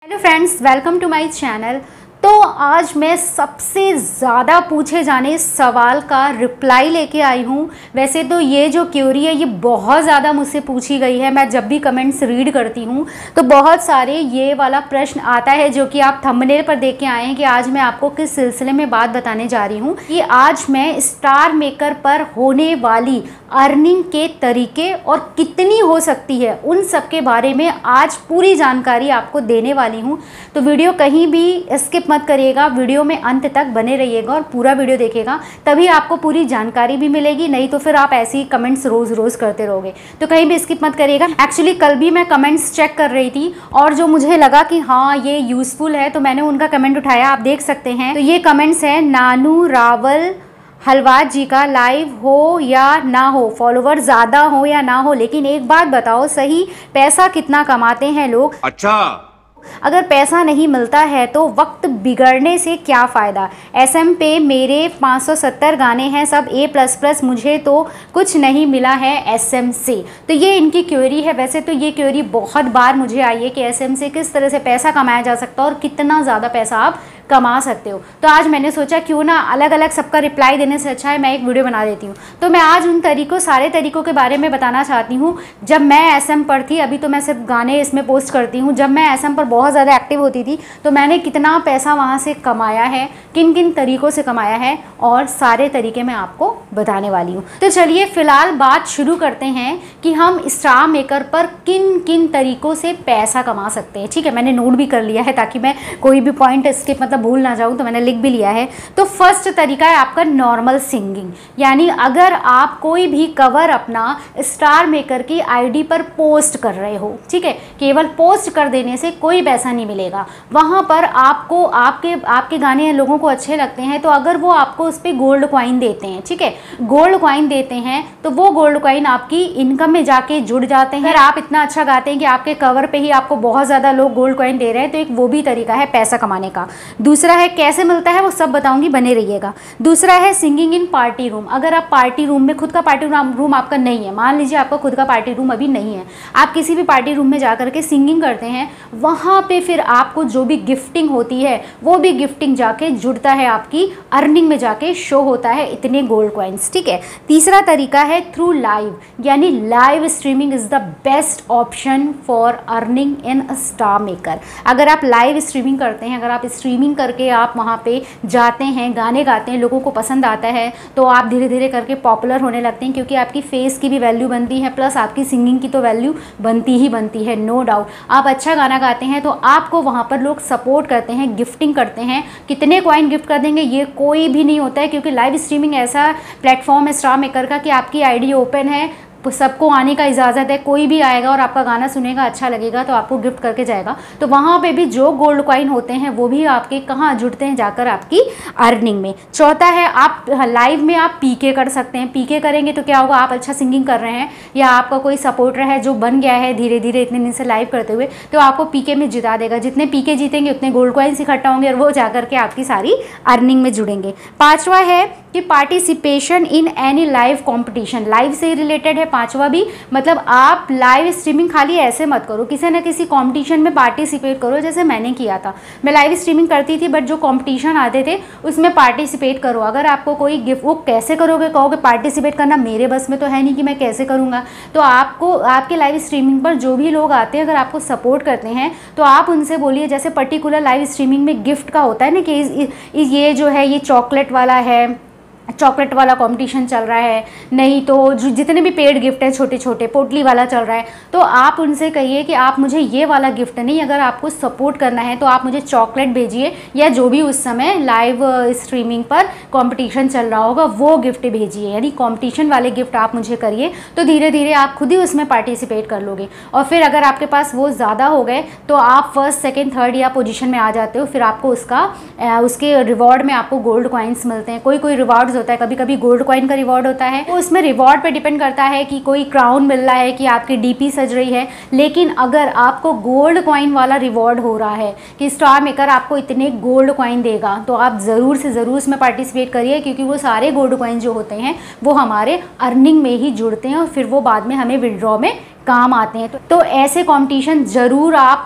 Hello friends, welcome to my channel. तो आज मैं सबसे ज़्यादा पूछे जाने सवाल का रिप्लाई लेके आई हूँ। वैसे तो ये जो क्यूरी है ये बहुत ज़्यादा मुझसे पूछी गई है। मैं जब भी कमेंट्स रीड करती हूँ तो बहुत सारे ये वाला प्रश्न आता है जो कि आप थंबनेल पर देख के आए हैं कि आज मैं आपको किस सिलसिले में बात बताने जा रही हूँ। कि आज मैं स्टार मेकर पर होने वाली अर्निंग के तरीके और कितनी हो सकती है उन सब के बारे में आज पूरी जानकारी आपको देने वाली हूँ। तो वीडियो कहीं भी स्किप मत करिएगा, वीडियो में अंत तक बने रहिएगा और पूरा वीडियो देखिएगा, तभी आपको पूरी जानकारी भी मिलेगी। नहीं तो फिर आप ऐसे ही कमेंट्स रोज़ रोज़ करते रहोगे। तो कहीं भी स्किप मत करिएगा। एक्चुअली कल भी मैं कमेंट्स चेक कर रही थी और जो मुझे लगा कि हाँ ये यूज़फुल है तो मैंने उनका कमेंट उठाया। आप देख सकते हैं। तो ये कमेंट्स है नानू रावल हलवाज जी का, लाइव हो या ना हो, फॉलोवर ज़्यादा हो या ना हो, लेकिन एक बात बताओ, सही पैसा कितना कमाते हैं लोग? अच्छा, अगर पैसा नहीं मिलता है तो वक्त बिगड़ने से क्या फ़ायदा? SM पे मेरे 570 गाने हैं, सब A++, मुझे तो कुछ नहीं मिला है SM से। तो ये इनकी क्वेरी है। वैसे तो ये क्वेरी बहुत बार मुझे आई है कि SM से किस तरह से पैसा कमाया जा सकता है और कितना ज़्यादा पैसा आप कमा सकते हो। तो आज मैंने सोचा क्यों ना अलग अलग सबका रिप्लाई देने से अच्छा है मैं एक वीडियो बना देती हूँ। तो मैं आज उन सारे तरीकों के बारे में बताना चाहती हूँ। जब मैं SM पर थी, अभी तो मैं सिर्फ गाने इसमें पोस्ट करती हूँ, जब मैं SM पर बहुत ज़्यादा एक्टिव होती थी तो मैंने कितना पैसा वहाँ से कमाया है, किन किन तरीक़ों से कमाया है, और सारे तरीके मैं आपको बताने वाली हूँ। तो चलिए फ़िलहाल बात शुरू करते हैं कि हम स्टार मेकर पर किन किन तरीक़ों से पैसा कमा सकते हैं। ठीक है, मैंने नोट भी कर लिया है ताकि मैं कोई भी पॉइंट इसके भूल ना जाऊं, तो मैंने लिख भी लिया है। तो फर्स्ट तरीका है आपका नॉर्मल सिंगिंग। यानी अगर आप कोई भी कवर अपना स्टार मेकर की आईडी पर पोस्ट कर रहे हो, ठीक है, केवल पोस्ट कर देने से कोई पैसा नहीं मिलेगा। वहां पर आपको आपके गाने लोगों को अच्छे लगते हैं तो अगर वो आपको उस पर गोल्ड कॉइन देते हैं, ठीक है, गोल्ड कॉइन देते हैं तो वो गोल्ड कॉइन आपकी इनकम में जाके जुड़ जाते हैं। अगर आप इतना अच्छा गाते हैं कि आपके कवर पे ही आपको बहुत ज़्यादा लोग गोल्ड कॉइन दे रहे हैं तो एक वो भी तरीका है पैसा कमाने का। दूसरा है कैसे मिलता है वो सब बताऊंगी, बने रहिएगा। दूसरा है सिंगिंग इन पार्टी रूम। अगर आप पार्टी रूम में, खुद का पार्टी रूम आपका नहीं है, मान लीजिए आपका खुद का पार्टी रूम अभी नहीं है, आप किसी भी पार्टी रूम में जा करके सिंगिंग करते हैं, वहाँ पे फिर आपको जो भी गिफ्टिंग होती है वो भी गिफ्टिंग जाके जुड़ता है, आपकी अर्निंग में जाके शो होता है इतने गोल्ड कॉइन्स। ठीक है। तीसरा तरीका है थ्रू लाइव, यानी live streaming is the best option for earning in star maker. अगर आप लाइव स्ट्रीमिंग करते हैं, अगर आप स्ट्रीमिंग करके आप वहाँ पे जाते हैं, गाने गाते हैं, लोगों को पसंद आता है तो आप धीरे धीरे करके पॉपुलर होने लगते हैं, क्योंकि आपकी फेस की भी वैल्यू बनती है प्लस आपकी सिंगिंग की तो वैल्यू बनती ही बनती है, नो डाउट। आप अच्छा गाना गाते हैं तो आपको वहाँ पर लोग सपोर्ट करते हैं, गिफ्टिंग करते हैं। कितने कॉइन गिफ्ट कर देंगे ये कोई भी नहीं होता है, क्योंकि लाइव स्ट्रीमिंग ऐसा प्लेटफॉर्म है स्टार मेकर का कि आपकी आईडी ओपन है, सबको आने का इजाज़त है, कोई भी आएगा और आपका गाना सुनेगा, अच्छा लगेगा तो आपको गिफ्ट करके जाएगा। तो वहाँ पे भी जो गोल्ड कॉइन होते हैं वो भी आपके कहाँ जुड़ते हैं, जाकर आपकी अर्निंग में। चौथा है आप लाइव में आप पीके कर सकते हैं। पीके करेंगे तो क्या होगा, आप अच्छा सिंगिंग कर रहे हैं या आपका कोई सपोर्टर है जो बन गया है धीरे धीरे इतने दिन से लाइव करते हुए, तो आपको पीके में जिता देगा। जितने पीके जीतेंगे उतने गोल्ड कॉइन्स इकट्ठा होंगे और वो जाकर के आपकी सारी अर्निंग में जुड़ेंगे। पाँचवा है कि participation in any live competition, live से रिलेटेड है पांचवा भी। मतलब आप लाइव स्ट्रीमिंग खाली ऐसे मत करो, किसी न किसी कंपटीशन में पार्टिसिपेट करो, जैसे मैंने किया था। मैं लाइव स्ट्रीमिंग करती थी बट जो कंपटीशन आते थे उसमें पार्टिसिपेट करो। अगर आपको कोई गिफ्ट, वो कैसे करोगे, कहोगे पार्टिसिपेट करना मेरे बस में तो है नहीं कि मैं कैसे करूँगा। तो आपको आपके लाइव स्ट्रीमिंग पर जो भी लोग आते हैं अगर आपको सपोर्ट करते हैं तो आप उनसे बोलिए, जैसे पर्टिकुलर लाइव स्ट्रीमिंग में गिफ्ट का होता है ना कि ये जो है ये चॉकलेट वाला है, चॉकलेट वाला कंपटीशन चल रहा है, नहीं तो जो जितने भी पेड गिफ्ट हैं छोटे छोटे, पोटली वाला चल रहा है, तो आप उनसे कहिए कि आप मुझे ये वाला गिफ्ट नहीं, अगर आपको सपोर्ट करना है तो आप मुझे चॉकलेट भेजिए या जो भी उस समय लाइव स्ट्रीमिंग पर कंपटीशन चल रहा होगा वो गिफ्ट भेजिए। यानी कंपटीशन वाले गिफ्ट आप मुझे करिए तो धीरे धीरे आप खुद ही उसमें पार्टिसिपेट कर लोगे। और फिर अगर आपके पास वो ज़्यादा हो गए तो आप फर्स्ट सेकेंड थर्ड या पोजीशन में आ जाते हो, फिर आपको उसके रिवॉर्ड में आपको गोल्ड कॉइन्स मिलते हैं। कोई रिवॉर्ड होता है, कभी कभी गोल्ड कॉइन का रिवॉर्ड होता है, तो उसमें रिवॉर्ड पे डिपेंड करता है कि कोई क्राउन मिल रहा है कि आपकी डीपी सज रही है। लेकिन अगर आपको गोल्ड कॉइन वाला रिवॉर्ड हो रहा है कि स्टार मेकर आपको इतने गोल्ड कॉइन देगा, तो आप ज़रूर से ज़रूर उसमें पार्टिसिपेट करिए, क्योंकि वो सारे गोल्ड कॉइन जो होते हैं वो हमारे अर्निंग में ही जुड़ते हैं और फिर वो बाद में हमें विड्रॉ में काम आते हैं। तो ऐसे कंपटीशन ज़रूर आप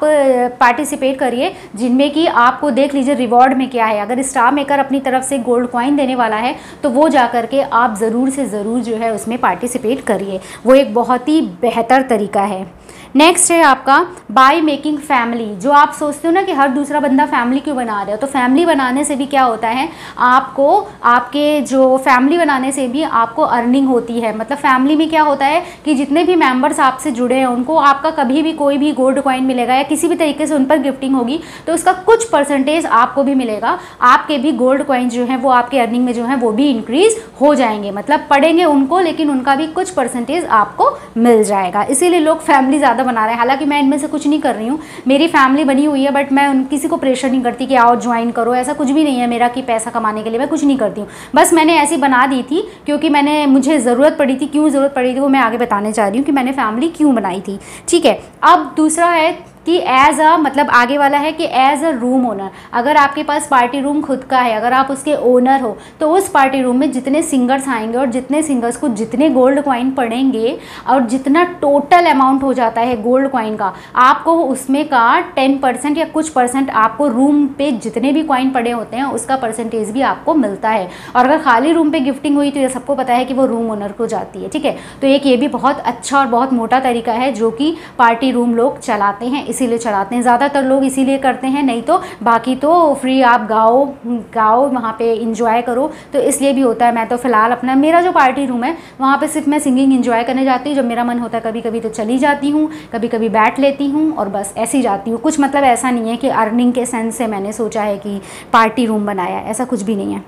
पार्टिसिपेट करिए जिनमें कि आपको देख लीजिए रिवॉर्ड में क्या है। अगर स्टार मेकर अपनी तरफ से गोल्ड कॉइन देने वाला है तो वो जा कर के आप ज़रूर से ज़रूर जो है उसमें पार्टिसिपेट करिए, वो एक बहुत ही बेहतर तरीका है। नेक्स्ट है आपका बाय मेकिंग फैमिली। जो आप सोचते हो ना कि हर दूसरा बंदा फैमिली क्यों बना रहा है, तो फैमिली बनाने से भी क्या होता है, आपको आपके जो फैमिली बनाने से भी आपको अर्निंग होती है। मतलब फैमिली में क्या होता है कि जितने भी मेंबर्स आपसे जुड़े हैं उनको आपका कभी भी कोई भी गोल्ड कॉइन मिलेगा या किसी भी तरीके से उन पर गिफ्टिंग होगी तो उसका कुछ परसेंटेज आपको भी मिलेगा। आपके भी गोल्ड कॉइन जो है वो आपके अर्निंग में जो है वो भी इंक्रीज हो जाएंगे, मतलब पड़ेंगे उनको लेकिन उनका भी कुछ परसेंटेज आपको मिल जाएगा। इसीलिए लोग फैमिली ज़्यादा बना रहे हैं। हालांकि मैं इनमें से कुछ नहीं कर रही हूँ, मेरी फैमिली बनी हुई है, बट मैं किसी को प्रेशर नहीं करती कि आओ ज्वाइन करो, ऐसा कुछ भी नहीं है मेरा कि पैसा कमाने के लिए मैं कुछ नहीं करती हूँ। बस मैंने ऐसी बना दी थी क्योंकि मुझे ज़रूरत पड़ी थी। क्यों ज़रूरत पड़ी थी वो मैं आगे बताने चाह रही हूँ कि मैंने फैमिली क्यों बनाई थी। ठीक है, अब दूसरा है कि एज अ, मतलब आगे वाला है कि एज अ रूम ओनर, अगर आपके पास पार्टी रूम खुद का है, अगर आप उसके ओनर हो तो उस पार्टी रूम में जितने सिंगर्स आएंगे और जितने सिंगर्स को जितने गोल्ड कॉइन पड़ेंगे और जितना टोटल अमाउंट हो जाता है गोल्ड कॉइन का, आपको उसमें का 10% या कुछ परसेंट आपको रूम पे जितने भी कॉइन पड़े होते हैं उसका परसेंटेज भी आपको मिलता है। और अगर खाली रूम पे गिफ्टिंग हुई तो ये सबको पता है कि वो रूम ओनर को जाती है। ठीक है, तो एक ये भी बहुत अच्छा और बहुत मोटा तरीका है जो कि पार्टी रूम लोग चलाते हैं, इसीलिए चलाते हैं ज़्यादातर लोग, इसीलिए करते हैं। नहीं तो बाकी तो फ्री आप गाओ वहाँ पे इंजॉय करो, तो इसलिए भी होता है। मैं तो फ़िलहाल अपना मेरा जो पार्टी रूम है वहाँ पे सिर्फ मैं सिंगिंग इंजॉय करने जाती हूँ। जब मेरा मन होता है कभी कभी तो चली जाती हूँ, कभी कभी बैठ लेती हूँ और बस ऐसे ही जाती हूँ। कुछ मतलब ऐसा नहीं है कि अर्निंग के सेंस से मैंने सोचा है कि पार्टी रूम बनाया, ऐसा कुछ भी नहीं है।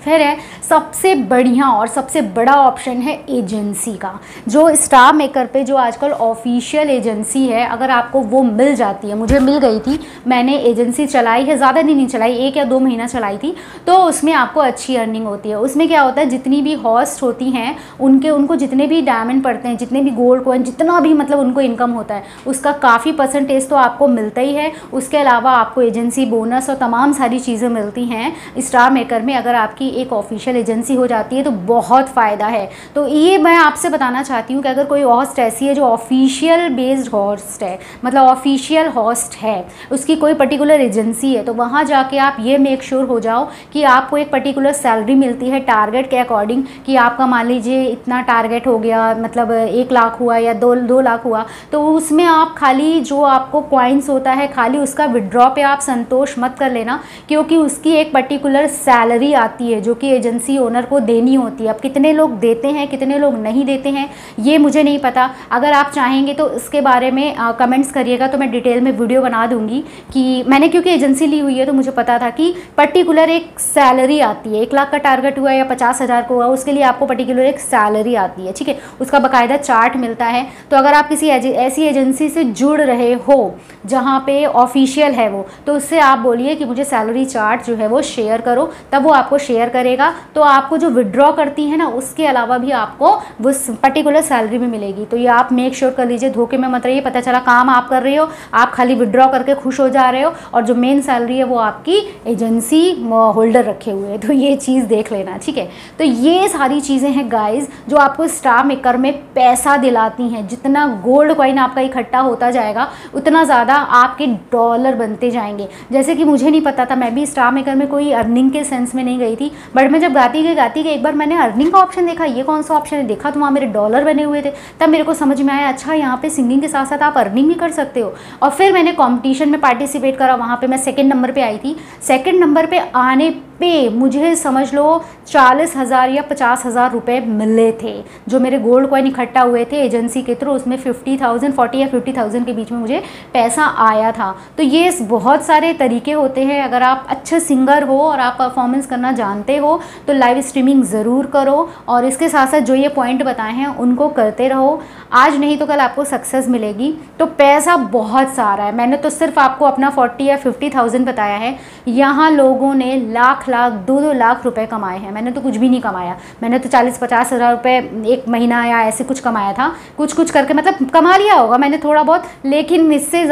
फिर है सबसे बढ़िया और सबसे बड़ा ऑप्शन है एजेंसी का। जो स्टार मेकर पे जो आजकल ऑफिशियल एजेंसी है, अगर आपको वो मिल जाती है, मुझे मिल गई थी, मैंने एजेंसी चलाई है, ज़्यादा नहीं चलाई, 1 या 2 महीना चलाई थी, तो उसमें आपको अच्छी अर्निंग होती है। उसमें क्या होता है, जितनी भी हॉस्ट होती हैं उनको जितने भी डायमंड पड़ते हैं, जितने भी गोल्ड कॉइन, जितना भी मतलब उनको इनकम होता है उसका काफ़ी परसेंटेज तो आपको मिलता ही है। उसके अलावा आपको एजेंसी बोनस और तमाम सारी चीज़ें मिलती हैं स्टार मेकर में। अगर आपकी एक ऑफिशियल एजेंसी हो जाती है तो बहुत फ़ायदा है। तो ये मैं आपसे बताना चाहती हूँ कि अगर कोई हॉस्ट ऐसी है जो ऑफिशियल बेस्ड हॉस्ट है, मतलब ऑफिशियल हॉस्ट है, उसकी कोई पर्टिकुलर एजेंसी है, तो वहाँ जाके आप ये मेक श्योर हो जाओ कि आपको एक पर्टिकुलर सैलरी मिलती है टारगेट के अकॉर्डिंग, कि आपका मान लीजिए इतना टारगेट हो गया, मतलब 1 लाख हुआ या 2 लाख हुआ, तो उसमें आप खाली जो आपको कॉइन्स होता है खाली उसका विड्रॉ पे आप संतोष मत कर लेना, क्योंकि उसकी एक पर्टिकुलर सैलरी आती है जो कि एजेंसी ओनर को देनी होती है। अब कितने लोग देते हैं कितने लोग नहीं देते हैं ये मुझे नहीं पता। अगर आप चाहेंगे तो इसके बारे में कमेंट्स करिएगा, तो मैं डिटेल में वीडियो बना दूंगी कि मैंने क्योंकि एजेंसी ली हुई है तो मुझे पता था कि पर्टिकुलर एक सैलरी आती है। 1 लाख का टारगेट हुआ या 50,000 को हुआ, उसके लिए आपको पर्टिकुलर एक सैलरी आती है। ठीक है, उसका बाकायदा चार्ट मिलता है। तो अगर आप किसी ऐसी एजेंसी से जुड़ रहे हो जहाँ पे ऑफिशियल है वो, तो उससे आप बोलिए कि मुझे सैलरी चार्ट जो है वो शेयर करो, तब वो आपको शेयर करेगा। तो आपको जो विड्रॉ करती है ना उसके अलावा भी आपको वो पर्टिकुलर सैलरी भी मिलेगी। तो ये आप मेक श्योर कर लीजिए, धोखे में मत रहिए। पता चला काम आप कर रहे हो, आप खाली विड्रॉ करके खुश हो जा रहे हो और जो मेन सैलरी है वो आपकी एजेंसी होल्डर रखे हुए हैं। तो ये चीज़ देख लेना। ठीक है, तो ये सारी चीज़ें हैं गाइज जो आपको स्टार मेकर में पैसा दिलाती हैं। जितना गोल्ड कॉइन आपका इकट्ठा होता जाएगा उतना ज़्यादा आपके डॉलर बनते जाएंगे। जैसे कि मुझे नहीं पता था, मैं भी स्टार मेकर में कोई अर्निंग के सेंस में नहीं गई थी, बट मैं जब गाती गई एक बार मैंने अर्निंग का ऑप्शन देखा, ये कौन सा ऑप्शन है, देखा तो वहाँ मेरे डॉलर बने हुए थे। तब मेरे को समझ में आया अच्छा यहाँ पे सिंगिंग के साथ साथ आप अर्निंग भी कर सकते हो। और फिर मैंने कंपटीशन में पार्टिसिपेट करा, वहाँ पे मैं 2nd नंबर पे आई थी। 2nd नंबर पे आने पे मुझे समझ लो 40,000 या 50,000 रुपये मिले थे जो मेरे गोल्ड कॉइन इकट्ठा हुए थे एजेंसी के थ्रू। उसमें 40 या 50,000 के बीच में मुझे पैसा आया था। तो ये बहुत सारे तरीके होते हैं। अगर आप अच्छे सिंगर हो और आप परफॉर्मेंस करना जानते हो तो लाइव स्ट्रीमिंग ज़रूर करो, और इसके साथ साथ जो ये पॉइंट बताए हैं उनको करते रहो। आज नहीं तो कल आपको सक्सेस मिलेगी। तो पैसा बहुत सारा है, मैंने तो सिर्फ आपको अपना 40 या 50,000 बताया है। यहाँ लोगों ने लाख 2 लाख रुपए कमाए हैं, मैंने तो कुछ भी नहीं कमाया। मैंने तो 40-50 हज़ार रुपये 1 महीना या ऐसे कुछ कमाया था, कुछ करके मतलब कमा लिया होगा मैंने थोड़ा बहुत, लेकिन इससे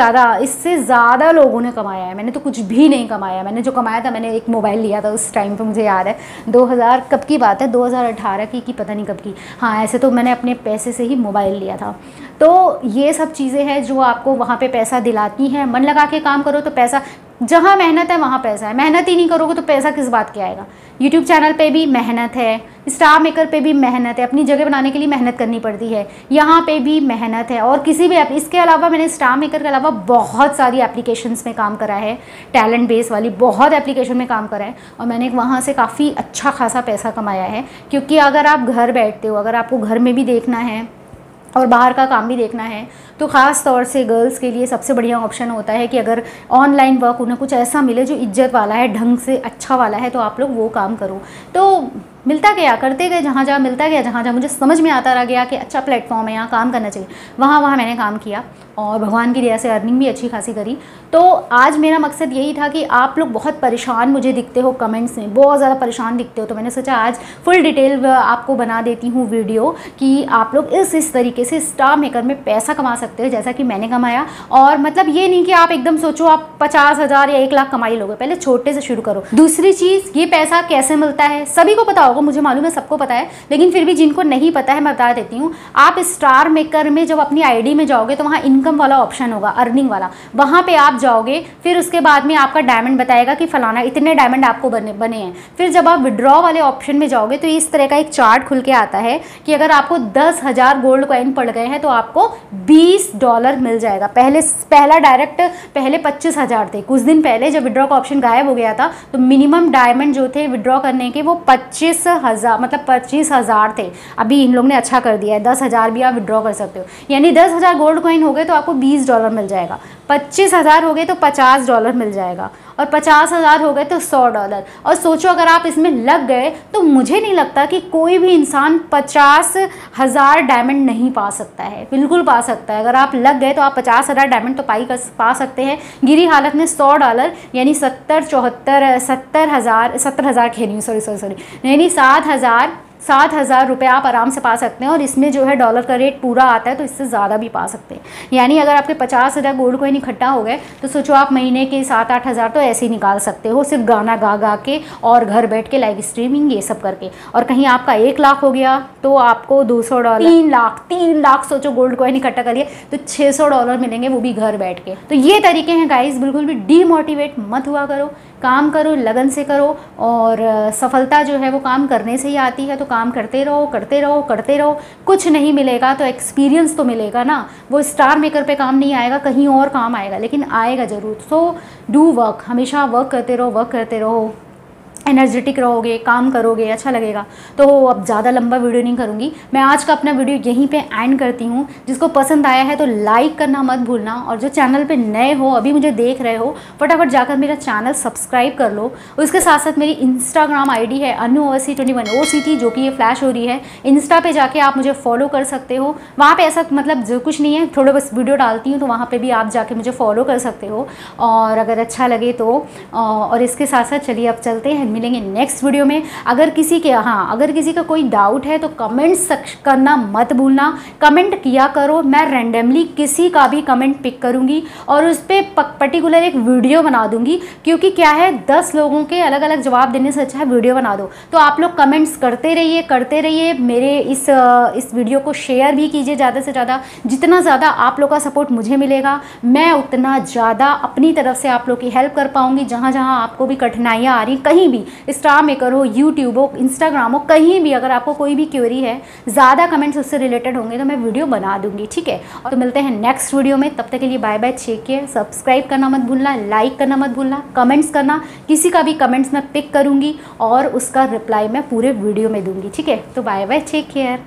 ज़्यादा लोगों ने कमाया है। मैंने तो कुछ भी नहीं कमाया। मैंने जो कमाया था, मैंने एक मोबाइल लिया था उस टाइम पे, मुझे याद है 2000 कब की बात है, 2018 की पता नहीं कब की। हाँ, ऐसे तो मैंने अपने पैसे से ही मोबाइल लिया था। तो ये सब चीज़ें हैं जो आपको वहाँ पे पैसा दिलाती हैं। मन लगा के काम करो तो पैसा, जहाँ मेहनत है वहाँ पैसा है। मेहनत ही नहीं करोगे तो पैसा किस बात के आएगा। यूट्यूब चैनल पे भी मेहनत है, स्टार मेकर पे भी मेहनत है, अपनी जगह बनाने के लिए मेहनत करनी पड़ती है, यहाँ पे भी मेहनत है। और किसी भी इसके अलावा मैंने स्टार मेकर के अलावा बहुत सारी एप्लीकेशंस में काम करा है, टैलेंट बेस वाली बहुत एप्लीकेशन में काम करा है, और मैंने वहाँ से काफ़ी अच्छा खासा पैसा कमाया है। क्योंकि अगर आप घर बैठते हो, अगर आपको घर में भी देखना है और बाहर का काम भी देखना है, तो ख़ास तौर से गर्ल्स के लिए सबसे बढ़िया ऑप्शन होता है कि अगर ऑनलाइन वर्क उन्हें कुछ ऐसा मिले जो इज्जत वाला है, ढंग से अच्छा वाला है, तो आप लोग वो काम करो। तो मिलता गया, करते गए, जहाँ जहाँ मिलता गया, जहाँ जहाँ मुझे समझ में आता रह गया कि अच्छा प्लेटफॉर्म है, यहाँ काम करना चाहिए, वहाँ मैंने काम किया और भगवान की दया से अर्निंग भी अच्छी खासी करी। तो आज मेरा मकसद यही था कि आप लोग बहुत परेशान मुझे दिखते हो कमेंट्स में, बहुत ज़्यादा परेशान दिखते हो, तो मैंने सोचा आज फुल डिटेल आपको बना देती हूँ वीडियो कि आप लोग इस तरीके से स्टार मेकर में पैसा कमा सकते हो जैसा कि मैंने कमाया। और मतलब ये नहीं कि आप एकदम सोचो आप 50,000 या 1 लाख कमा ही लोगे, पहले छोटे से शुरू करो। दूसरी चीज़, ये पैसा कैसे मिलता है सभी को पता होगा, मुझे मालूम है सबको पता है, लेकिन फिर भी जिनको नहीं पता है मैं बता देती हूँ। आप स्टार मेकर में जब अपनी आईडी में जाओगे तो वहाँ इनकम वाला ऑप्शन होगा, अर्निंग वाला, वहाँ पे आप जाओगे, फिर उसके बाद में आपका डायमंड बताएगा कि फलाना इतने डायमंड आपको बने हैं। फिर जब आप विड्रॉ वाले ऑप्शन में जाओगे तो इस तरह का एक चार्ट खुल के आता है कि अगर आपको 10,000 गोल्ड कॉइन पड़ गए हैं तो आपको $20 मिल जाएगा। पहला डायरेक्ट पहले 25,000 थे, कुछ दिन पहले जब विड्रॉ का ऑप्शन गायब हो गया था तो मिनिमम डायमंड जो थे विड्रॉ करने के वो 25,000 मतलब 25,000 थे। अभी इन लोग ने अच्छा कर दिया है, 10,000 भी आप विड्रॉ कर सकते हो, यानी 10,000 गोल्ड कॉइन हो गए तो आपको $20 मिल जाएगा, 25,000 हो गए तो $50 मिल जाएगा, और 50,000 हो गए तो $100। और सोचो अगर आप इसमें लग गए तो मुझे नहीं लगता कि कोई भी इंसान 50,000 डायमंड नहीं पा सकता है, बिल्कुल पा सकता है। अगर आप लग गए तो आप 50,000 डायमंड तो पा सकते हैं। गिरी हालत में $100 यानी 70,000 कह रही हूँ, सॉरी यानी 7,000 रुपये आप आराम से पा सकते हैं। और इसमें जो है डॉलर का रेट पूरा आता है तो इससे ज़्यादा भी पा सकते हैं। यानी अगर आपके 50,000 गोल्ड कॉइन इकट्ठा हो गए तो सोचो आप महीने के 7-8 हज़ार तो ऐसे ही निकाल सकते हो, सिर्फ गाना गा के और घर बैठ के लाइव स्ट्रीमिंग ये सब करके। और कहीं आपका 1 लाख हो गया तो आपको $200, 3 लाख सोचो गोल्ड कॉइन इकट्ठा करिए तो $600 मिलेंगे, वो भी घर बैठ के। तो ये तरीके हैं गाइस, बिल्कुल भी डीमोटिवेट मत हुआ करो, काम करो, लगन से करो, और सफलता जो है वो काम करने से ही आती है। तो काम करते रहो, कुछ नहीं मिलेगा तो एक्सपीरियंस तो मिलेगा ना, वो स्टार मेकर पे काम नहीं आएगा, कहीं और काम आएगा, लेकिन आएगा ज़रूर। सो डू वर्क, हमेशा वर्क करते रहो, एनर्जेटिक रहोगे, काम करोगे, अच्छा लगेगा। तो अब ज़्यादा लंबा वीडियो नहीं करूँगी, मैं आज का अपना वीडियो यहीं पे एंड करती हूँ। जिसको पसंद आया है तो लाइक करना मत भूलना, और जो चैनल पे नए हो, अभी मुझे देख रहे हो, फटाफट जाकर मेरा चैनल सब्सक्राइब कर लो। उसके साथ साथ मेरी इंस्टाग्राम आईडी है अनु21 OCT, जो कि ये फ्लैश हो रही है। इंस्टा पे जाके आप मुझे फॉलो कर सकते हो, वहाँ पर ऐसा मतलब जो कुछ नहीं है, थोड़ा बस वीडियो डालती हूँ तो वहाँ पर भी आप जाके मुझे फॉलो कर सकते हो, और अगर अच्छा लगे तो। और इसके साथ साथ चलिए अब चलते हैं, मिलेंगे नेक्स्ट वीडियो में। अगर किसी का कोई डाउट है तो कमेंट्स करना मत भूलना, कमेंट किया करो। मैं रैंडमली किसी का भी कमेंट पिक करूंगी और उस पर पर्टिकुलर एक वीडियो बना दूंगी, क्योंकि क्या है 10 लोगों के अलग अलग जवाब देने से अच्छा है वीडियो बना दो। तो आप लोग कमेंट्स करते रहिए, मेरे इस वीडियो को शेयर भी कीजिए ज़्यादा से ज़्यादा। जितना ज़्यादा आप लोग का सपोर्ट मुझे मिलेगा, मैं उतना ज़्यादा अपनी तरफ से आप लोग की हेल्प कर पाऊँगी। जहाँ जहाँ आपको भी कठिनाइयाँ आ रही, कहीं भी स्टार मेकर हो, यूट्यूब हो, इंस्टाग्राम हो, कहीं भी अगर आपको कोई भी क्वेरी है, ज़्यादा कमेंट्स उससे रिलेटेड होंगे तो मैं वीडियो बना दूंगी, ठीक है। और तो मिलते हैं नेक्स्ट वीडियो में, तब तक के लिए bye bye, take care. Subscribe करना मत भूलना, लाइक करना मत भूलना, कमेंट्स करना, किसी का भी कमेंट्स मैं पिक करूँगी और उसका रिप्लाई मैं पूरे वीडियो में दूंगी, ठीक है। तो बाय बाय, टेक केयर।